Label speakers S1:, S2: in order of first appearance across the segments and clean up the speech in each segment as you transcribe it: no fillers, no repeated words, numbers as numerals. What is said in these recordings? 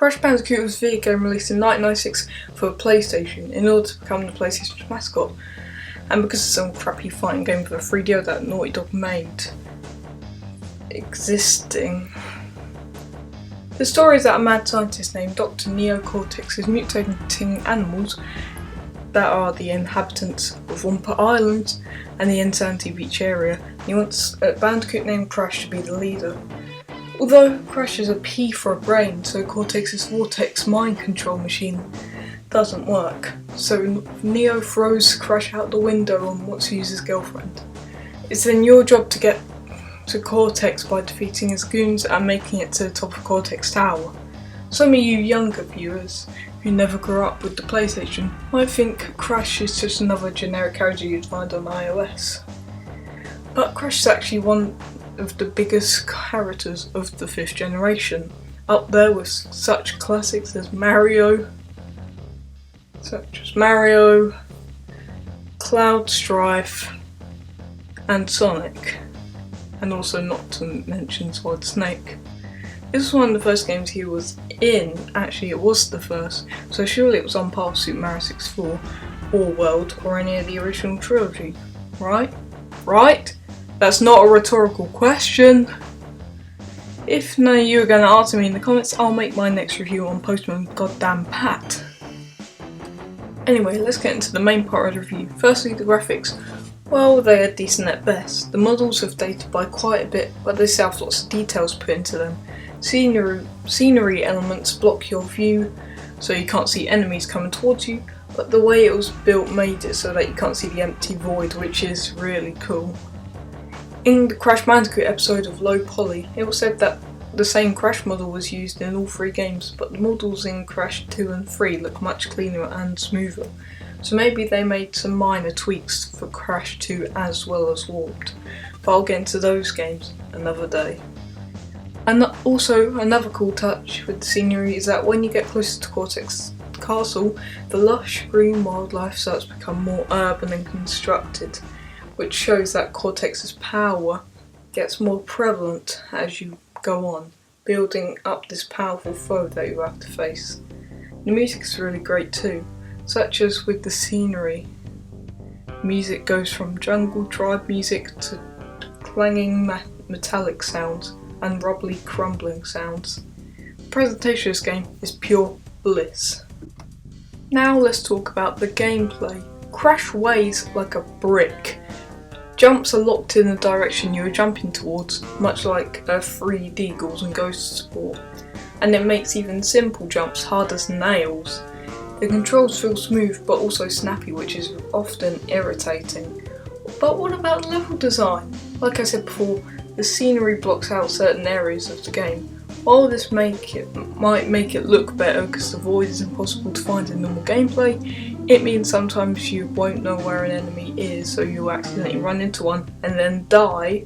S1: Crash Bandicoot was a video game released in 1996 for PlayStation in order to become the PlayStation's mascot, and because of some crappy fighting game for the 3DO that Naughty Dog made existing. The story is that a mad scientist named Dr. Neo Cortex is mutating animals that are the inhabitants of Wumpa Island and the Insanity Beach area, and he wants a Bandicoot named Crash to be the leader. Although Crash is a pea for a brain, so Cortex's vortex mind control machine doesn't work. So Neo throws Crash out the window and wants to use his girlfriend. It's then your job to get to Cortex by defeating his goons and making it to the top of Cortex Tower. Some of you younger viewers who never grew up with the PlayStation might think Crash is just another generic character you'd find on iOS. But Crash is actually one of the biggest characters of the 5th generation, up there with such classics as Mario, Cloud Strife, and Sonic, and also not to mention Solid Snake. This was one of the first games he was in. Actually, it was the first, so surely it was on par with Super Mario 64, or World, or any of the original trilogy, right? Right? That's not a rhetorical question. If none of you are going to answer me in the comments, I'll make my next review on Postman Goddamn Pat. Anyway, let's get into the main part of the review. Firstly, the graphics. Well, they are decent at best. The models have dated by quite a bit, but they still have lots of details put into them. Scenery elements block your view, so you can't see enemies coming towards you, but the way it was built made it so that you can't see the empty void, which is really cool. In the Crash Bandicoot episode of Low Poly, it was said that the same Crash model was used in all 3 games, but the models in Crash 2 and 3 look much cleaner and smoother. So maybe they made some minor tweaks for Crash 2 as well as Warped, but I'll get into those games another day. And also, another cool touch with the scenery is that when you get closer to Cortex Castle, the lush green wildlife starts to become more urban and constructed, which shows that Cortex's power gets more prevalent as you go on, building up this powerful foe that you have to face. The music is really great too, such as with the scenery. Music goes from jungle tribe music to clanging metallic sounds and rubbly crumbling sounds. The presentation of this game is pure bliss. Now let's talk about the gameplay. Crash weighs like a brick. Jumps are locked in the direction you are jumping towards, much like a 3D Ghouls and Ghosts sport, and it makes even simple jumps hard as nails. The controls feel smooth but also snappy, which is often irritating. But what about level design? Like I said before, the scenery blocks out certain areas of the game. While this might make it look better because the void is impossible to find in normal gameplay, it means sometimes you won't know where an enemy is, so you'll accidentally run into one and then die.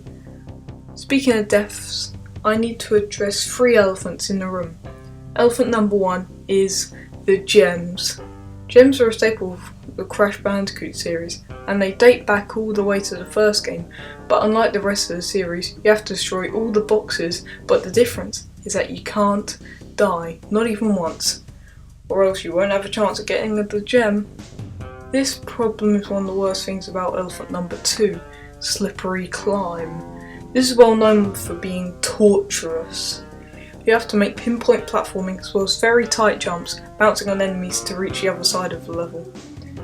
S1: Speaking of deaths, I need to address 3 elephants in the room. Elephant number 1 is the gems. Gems are a staple of the Crash Bandicoot series, and they date back all the way to the first game, but unlike the rest of the series, you have to destroy all the boxes, but the difference is that you can't die, not even once, or else you won't have a chance of getting the gem. This problem is one of the worst things about elephant number 2, Slippery Climb. This is well known for being torturous. You have to make pinpoint platforming as well as very tight jumps, bouncing on enemies to reach the other side of the level.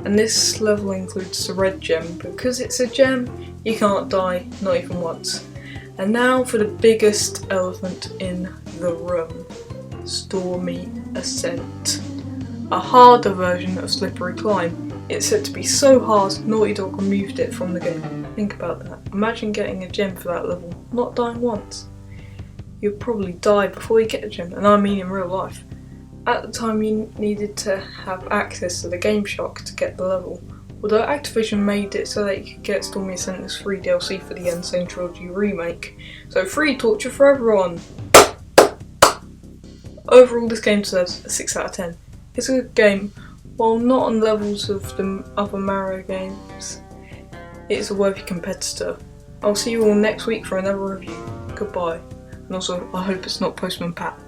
S1: And this level includes the red gem. Because it's a gem, you can't die, not even once. And now for the biggest elephant in the room, Stormy Ascent. A harder version of Slippery Climb. It's said to be so hard, Naughty Dog removed it from the game. Think about that. Imagine getting a gem for that level, not dying once. You'd probably die before you get a gem, and I mean in real life. At the time you needed to have access to the Game Shock to get the level, although Activision made it so that you could get Stormy Ascent as free DLC for the Insane Trilogy remake. So free torture for everyone! Overall, this game deserves a 6 out of 10. It's a good game, while not on levels of the other Mario games, it's a worthy competitor. I'll see you all next week for another review. Goodbye. And also, I hope it's not Postman Pat.